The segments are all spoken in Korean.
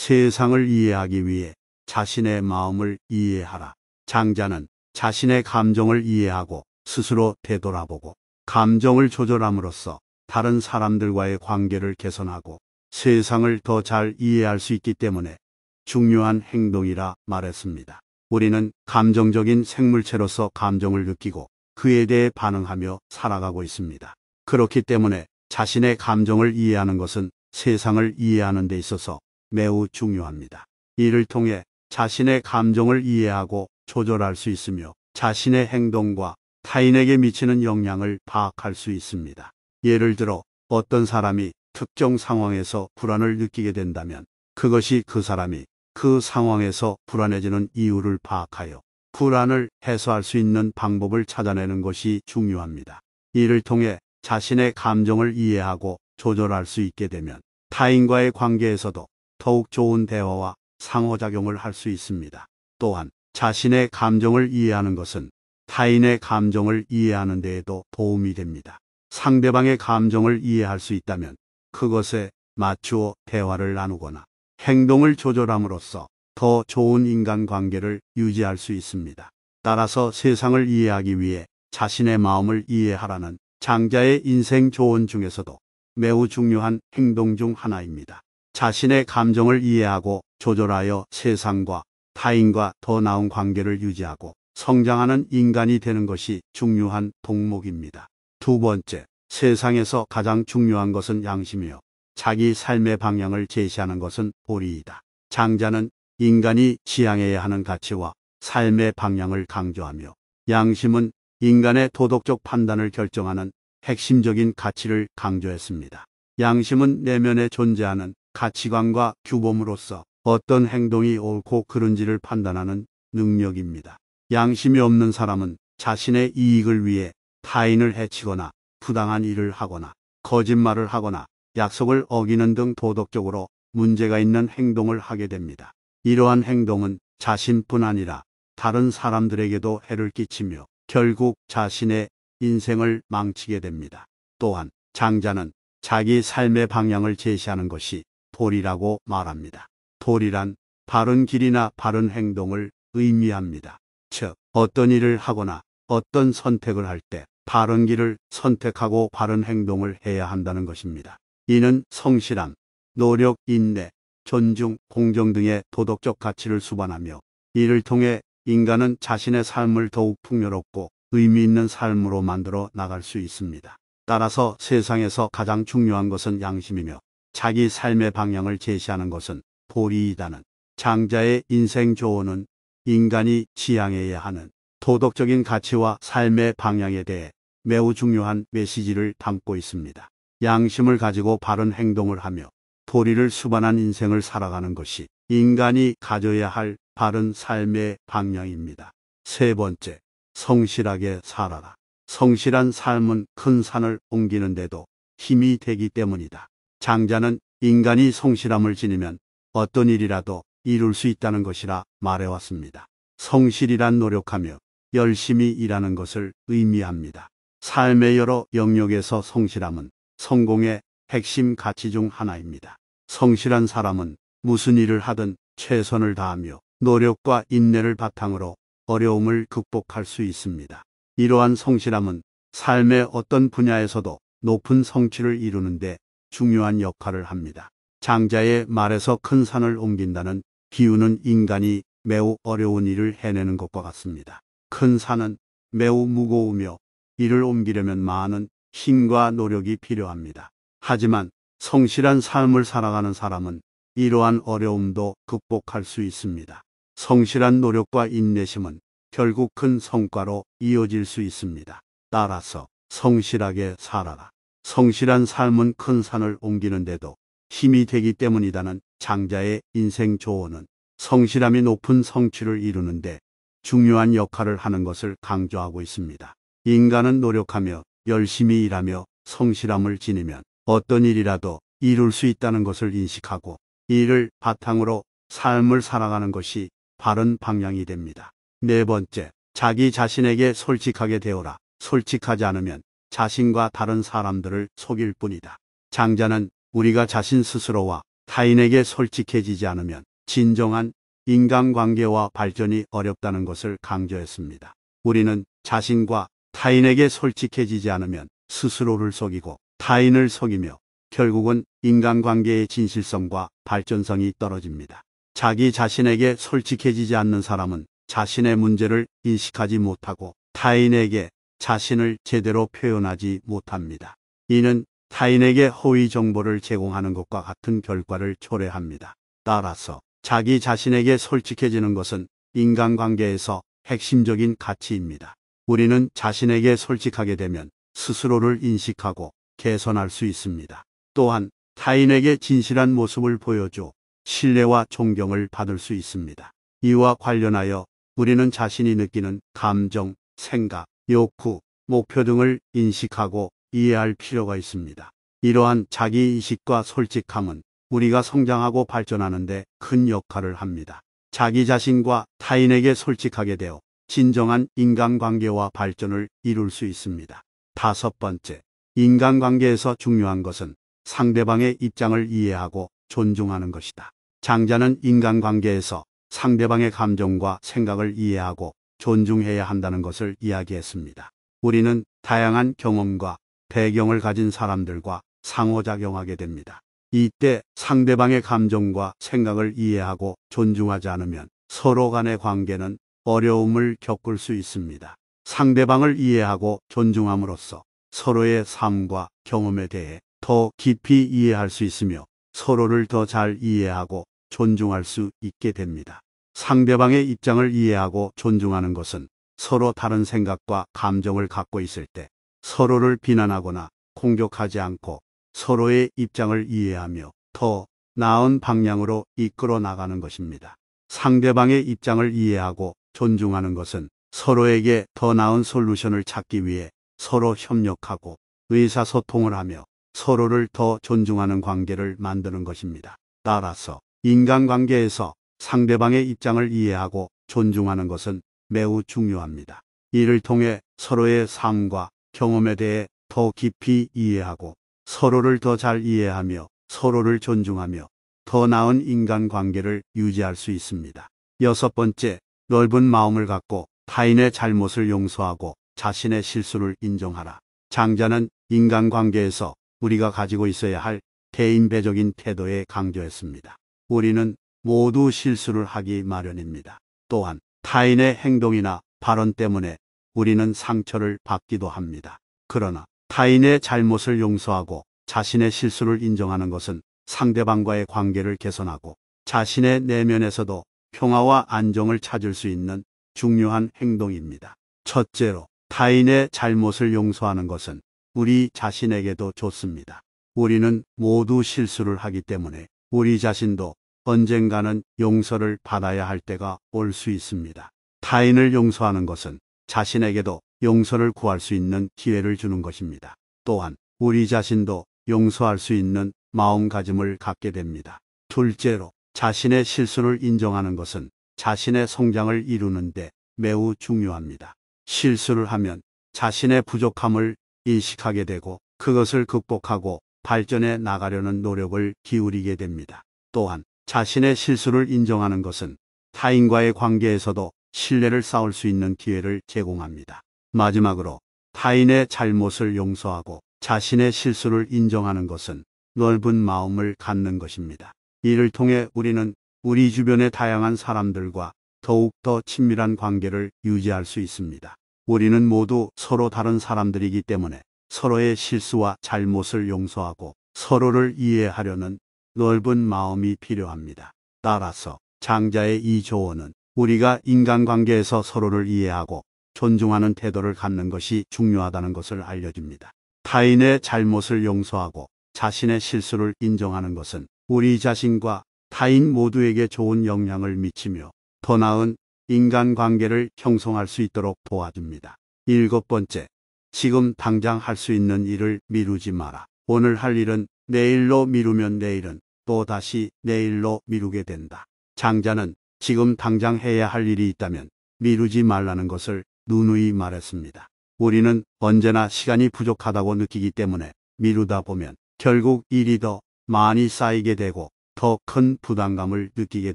세상을 이해하기 위해 자신의 마음을 이해하라. 장자는 자신의 감정을 이해하고 스스로 되돌아보고 감정을 조절함으로써 다른 사람들과의 관계를 개선하고 세상을 더 잘 이해할 수 있기 때문에 중요한 행동이라 말했습니다. 우리는 감정적인 생물체로서 감정을 느끼고 그에 대해 반응하며 살아가고 있습니다. 그렇기 때문에 자신의 감정을 이해하는 것은 세상을 이해하는 데 있어서 매우 중요합니다. 이를 통해 자신의 감정을 이해하고 조절할 수 있으며 자신의 행동과 타인에게 미치는 영향을 파악할 수 있습니다. 예를 들어 어떤 사람이 특정 상황에서 불안을 느끼게 된다면 그것이 그 사람이 그 상황에서 불안해지는 이유를 파악하여 불안을 해소할 수 있는 방법을 찾아내는 것이 중요합니다. 이를 통해 자신의 감정을 이해하고 조절할 수 있게 되면 타인과의 관계에서도 더욱 좋은 대화와 상호작용을 할 수 있습니다. 또한 자신의 감정을 이해하는 것은 타인의 감정을 이해하는 데에도 도움이 됩니다. 상대방의 감정을 이해할 수 있다면 그것에 맞추어 대화를 나누거나 행동을 조절함으로써 더 좋은 인간관계를 유지할 수 있습니다. 따라서 세상을 이해하기 위해 자신의 마음을 이해하라는 장자의 인생 조언 중에서도 매우 중요한 행동 중 하나입니다. 자신의 감정을 이해하고 조절하여 세상과 타인과 더 나은 관계를 유지하고 성장하는 인간이 되는 것이 중요한 덕목입니다. 두 번째, 세상에서 가장 중요한 것은 양심이요. 자기 삶의 방향을 제시하는 것은 도리이다. 장자는 인간이 지향해야 하는 가치와 삶의 방향을 강조하며 양심은 인간의 도덕적 판단을 결정하는 핵심적인 가치를 강조했습니다. 양심은 내면에 존재하는 가치관과 규범으로서 어떤 행동이 옳고 그른지를 판단하는 능력입니다. 양심이 없는 사람은 자신의 이익을 위해 타인을 해치거나 부당한 일을 하거나 거짓말을 하거나 약속을 어기는 등 도덕적으로 문제가 있는 행동을 하게 됩니다. 이러한 행동은 자신뿐 아니라 다른 사람들에게도 해를 끼치며 결국 자신의 인생을 망치게 됩니다. 또한 장자는 자기 삶의 방향을 제시하는 것이 도리라고 말합니다. 도리란 바른 길이나 바른 행동을 의미합니다. 즉, 어떤 일을 하거나 어떤 선택을 할 때 바른 길을 선택하고 바른 행동을 해야 한다는 것입니다. 이는 성실함, 노력, 인내, 존중, 공정 등의 도덕적 가치를 수반하며 이를 통해 인간은 자신의 삶을 더욱 풍요롭고 의미 있는 삶으로 만들어 나갈 수 있습니다. 따라서 세상에서 가장 중요한 것은 양심이며 자기 삶의 방향을 제시하는 것은 도리이다는 장자의 인생 조언은 인간이 지향해야 하는 도덕적인 가치와 삶의 방향에 대해 매우 중요한 메시지를 담고 있습니다. 양심을 가지고 바른 행동을 하며 도리를 수반한 인생을 살아가는 것이 인간이 가져야 할 바른 삶의 방향입니다. 세 번째, 성실하게 살아라. 성실한 삶은 큰 산을 옮기는데도 힘이 되기 때문이다. 장자는 인간이 성실함을 지니면 어떤 일이라도 이룰 수 있다는 것이라 말해왔습니다. 성실이란 노력하며 열심히 일하는 것을 의미합니다. 삶의 여러 영역에서 성실함은 성공의 핵심 가치 중 하나입니다. 성실한 사람은 무슨 일을 하든 최선을 다하며 노력과 인내를 바탕으로 어려움을 극복할 수 있습니다. 이러한 성실함은 삶의 어떤 분야에서도 높은 성취를 이루는데 중요한 역할을 합니다. 장자의 말에서 큰 산을 옮긴다는 비유는 인간이 매우 어려운 일을 해내는 것과 같습니다. 큰 산은 매우 무거우며 이를 옮기려면 많은 힘과 노력이 필요합니다. 하지만 성실한 삶을 살아가는 사람은 이러한 어려움도 극복할 수 있습니다. 성실한 노력과 인내심은 결국 큰 성과로 이어질 수 있습니다. 따라서 성실하게 살아라. 성실한 삶은 큰 산을 옮기는데도 힘이 되기 때문이다는 장자의 인생 조언은 성실함이 높은 성취를 이루는데 중요한 역할을 하는 것을 강조하고 있습니다. 인간은 노력하며 열심히 일하며 성실함을 지니면 어떤 일이라도 이룰 수 있다는 것을 인식하고 이를 바탕으로 삶을 살아가는 것이 바른 방향이 됩니다. 네 번째, 자기 자신에게 솔직하게 되어라. 솔직하지 않으면 자신과 다른 사람들을 속일 뿐이다. 장자는 우리가 자신 스스로와 타인에게 솔직해지지 않으면 진정한 인간관계와 발전이 어렵다는 것을 강조했습니다. 우리는 자신과 타인에게 솔직해지지 않으면 스스로를 속이고 타인을 속이며 결국은 인간관계의 진실성과 발전성이 떨어집니다. 자기 자신에게 솔직해지지 않는 사람은 자신의 문제를 인식하지 못하고 타인에게 자신을 제대로 표현하지 못합니다. 이는 타인에게 허위 정보를 제공하는 것과 같은 결과를 초래합니다. 따라서 자기 자신에게 솔직해지는 것은 인간관계에서 핵심적인 가치입니다. 우리는 자신에게 솔직하게 되면 스스로를 인식하고 개선할 수 있습니다. 또한 타인에게 진실한 모습을 보여줘 신뢰와 존경을 받을 수 있습니다. 이와 관련하여 우리는 자신이 느끼는 감정, 생각, 욕구, 목표 등을 인식하고 이해할 필요가 있습니다. 이러한 자기인식과 솔직함은 우리가 성장하고 발전하는 데 큰 역할을 합니다. 자기 자신과 타인에게 솔직하게 되어 진정한 인간관계와 발전을 이룰 수 있습니다. 다섯 번째, 인간관계에서 중요한 것은 상대방의 입장을 이해하고 존중하는 것이다. 장자는 인간관계에서 상대방의 감정과 생각을 이해하고 존중해야 한다는 것을 이야기했습니다. 우리는 다양한 경험과 배경을 가진 사람들과 상호작용하게 됩니다. 이때 상대방의 감정과 생각을 이해하고 존중하지 않으면 서로 간의 관계는 어려움을 겪을 수 있습니다. 상대방을 이해하고 존중함으로써 서로의 삶과 경험에 대해 더 깊이 이해할 수 있으며 서로를 더 잘 이해하고 존중할 수 있게 됩니다. 상대방의 입장을 이해하고 존중하는 것은 서로 다른 생각과 감정을 갖고 있을 때 서로를 비난하거나 공격하지 않고 서로의 입장을 이해하며 더 나은 방향으로 이끌어 나가는 것입니다. 상대방의 입장을 이해하고 존중하는 것은 서로에게 더 나은 솔루션을 찾기 위해 서로 협력하고 의사소통을 하며 서로를 더 존중하는 관계를 만드는 것입니다. 따라서 인간관계에서 상대방의 입장을 이해하고 존중하는 것은 매우 중요합니다. 이를 통해 서로의 삶과 경험에 대해 더 깊이 이해하고 서로를 더 잘 이해하며 서로를 존중하며 더 나은 인간관계를 유지할 수 있습니다. 여섯 번째, 넓은 마음을 갖고 타인의 잘못을 용서하고 자신의 실수를 인정하라. 장자는 인간관계에서 우리가 가지고 있어야 할 대인배적인 태도에 강조했습니다. 우리는 모두 실수를 하기 마련입니다. 또한 타인의 행동이나 발언 때문에 우리는 상처를 받기도 합니다. 그러나 타인의 잘못을 용서하고 자신의 실수를 인정하는 것은 상대방과의 관계를 개선하고 자신의 내면에서도 평화와 안정을 찾을 수 있는 중요한 행동입니다. 첫째로, 타인의 잘못을 용서하는 것은 우리 자신에게도 좋습니다. 우리는 모두 실수를 하기 때문에 우리 자신도 언젠가는 용서를 받아야 할 때가 올 수 있습니다. 타인을 용서하는 것은 자신에게도 용서를 구할 수 있는 기회를 주는 것입니다. 또한 우리 자신도 용서할 수 있는 마음가짐을 갖게 됩니다. 둘째로, 자신의 실수를 인정하는 것은 자신의 성장을 이루는데 매우 중요합니다. 실수를 하면 자신의 부족함을 인식하게 되고 그것을 극복하고 발전해 나가려는 노력을 기울이게 됩니다. 또한 자신의 실수를 인정하는 것은 타인과의 관계에서도 신뢰를 쌓을 수 있는 기회를 제공합니다. 마지막으로, 타인의 잘못을 용서하고 자신의 실수를 인정하는 것은 넓은 마음을 갖는 것입니다. 이를 통해 우리는 우리 주변의 다양한 사람들과 더욱더 친밀한 관계를 유지할 수 있습니다. 우리는 모두 서로 다른 사람들이기 때문에 서로의 실수와 잘못을 용서하고 서로를 이해하려는 넓은 마음이 필요합니다. 따라서 장자의 이 조언은 우리가 인간관계에서 서로를 이해하고 존중하는 태도를 갖는 것이 중요하다는 것을 알려줍니다. 타인의 잘못을 용서하고 자신의 실수를 인정하는 것은 우리 자신과 타인 모두에게 좋은 영향을 미치며 더 나은 인간관계를 형성할 수 있도록 도와줍니다. 일곱 번째, 지금 당장 할 수 있는 일을 미루지 마라. 오늘 할 일은 내일로 미루면 내일은 또 다시 내일로 미루게 된다. 장자는 지금 당장 해야 할 일이 있다면 미루지 말라는 것을 누누이 말했습니다. 우리는 언제나 시간이 부족하다고 느끼기 때문에 미루다 보면 결국 일이 더 많이 쌓이게 되고 더 큰 부담감을 느끼게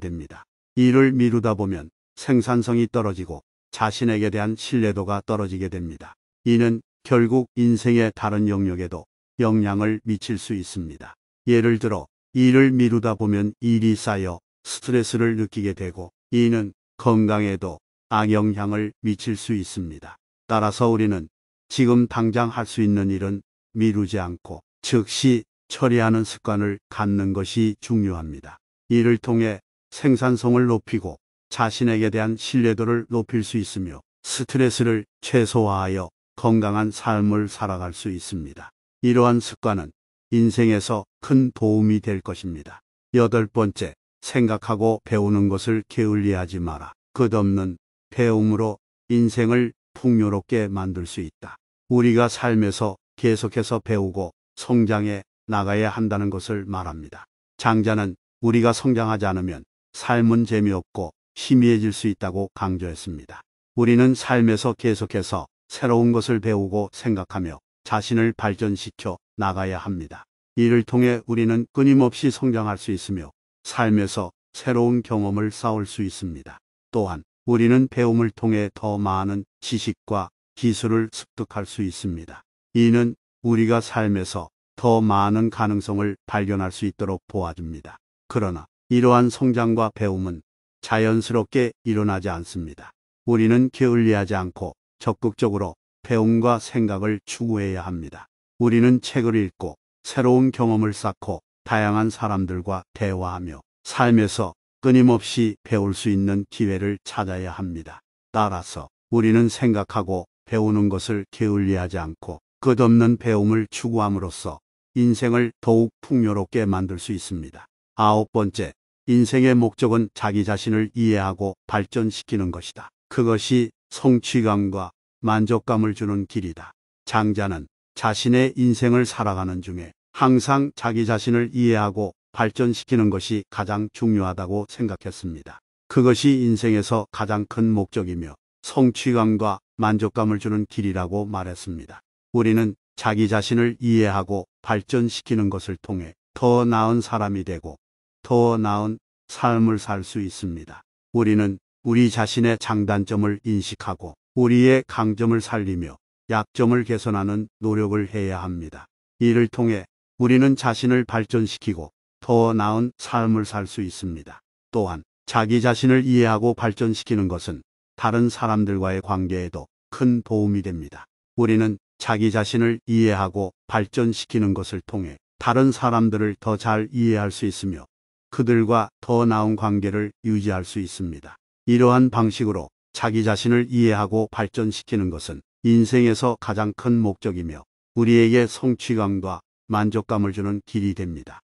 됩니다. 일을 미루다 보면 생산성이 떨어지고 자신에게 대한 신뢰도가 떨어지게 됩니다. 이는 결국 인생의 다른 영역에도 영향을 미칠 수 있습니다. 예를 들어 일을 미루다 보면 일이 쌓여 스트레스를 느끼게 되고 이는 건강에도 악영향을 미칠 수 있습니다. 따라서 우리는 지금 당장 할 수 있는 일은 미루지 않고 즉시 처리하는 습관을 갖는 것이 중요합니다. 이를 통해 생산성을 높이고 자신에게 대한 신뢰도를 높일 수 있으며 스트레스를 최소화하여 건강한 삶을 살아갈 수 있습니다. 이러한 습관은 인생에서 큰 도움이 될 것입니다. 8번째, 생각하고 배우는 것을 게을리하지 마라. 끝없는 배움으로 인생을 풍요롭게 만들 수 있다. 우리가 삶에서 계속해서 배우고 성장해 나가야 한다는 것을 말합니다. 장자는 우리가 성장하지 않으면 삶은 재미없고 희미해질 수 있다고 강조했습니다. 우리는 삶에서 계속해서 새로운 것을 배우고 생각하며 자신을 발전시켜 나가야 합니다. 이를 통해 우리는 끊임없이 성장할 수 있으며 삶에서 새로운 경험을 쌓을 수 있습니다. 또한 우리는 배움을 통해 더 많은 지식과 기술을 습득할 수 있습니다. 이는 우리가 삶에서 더 많은 가능성을 발견할 수 있도록 도와줍니다. 그러나 이러한 성장과 배움은 자연스럽게 일어나지 않습니다. 우리는 게을리하지 않고 적극적으로 배움과 생각을 추구해야 합니다. 우리는 책을 읽고 새로운 경험을 쌓고 다양한 사람들과 대화하며 삶에서 끊임없이 배울 수 있는 기회를 찾아야 합니다. 따라서 우리는 생각하고 배우는 것을 게을리하지 않고 끝없는 배움을 추구함으로써 인생을 더욱 풍요롭게 만들 수 있습니다. 9번째, 인생의 목적은 자기 자신을 이해하고 발전시키는 것이다. 그것이 성취감과 만족감을 주는 길이다. 장자는 자신의 인생을 살아가는 중에 항상 자기 자신을 이해하고 발전시키는 것이 가장 중요하다고 생각했습니다. 그것이 인생에서 가장 큰 목적이며 성취감과 만족감을 주는 길이라고 말했습니다. 우리는 자기 자신을 이해하고 발전시키는 것을 통해 더 나은 사람이 되고 더 나은 삶을 살 수 있습니다. 우리는 우리 자신의 장단점을 인식하고 우리의 강점을 살리며 약점을 개선하는 노력을 해야 합니다. 이를 통해 우리는 자신을 발전시키고 더 나은 삶을 살 수 있습니다. 또한 자기 자신을 이해하고 발전시키는 것은 다른 사람들과의 관계에도 큰 도움이 됩니다. 우리는 자기 자신을 이해하고 발전시키는 것을 통해 다른 사람들을 더 잘 이해할 수 있으며 그들과 더 나은 관계를 유지할 수 있습니다. 이러한 방식으로 자기 자신을 이해하고 발전시키는 것은 인생에서 가장 큰 목적이며 우리에게 성취감과 만족감을 주는 길이 됩니다.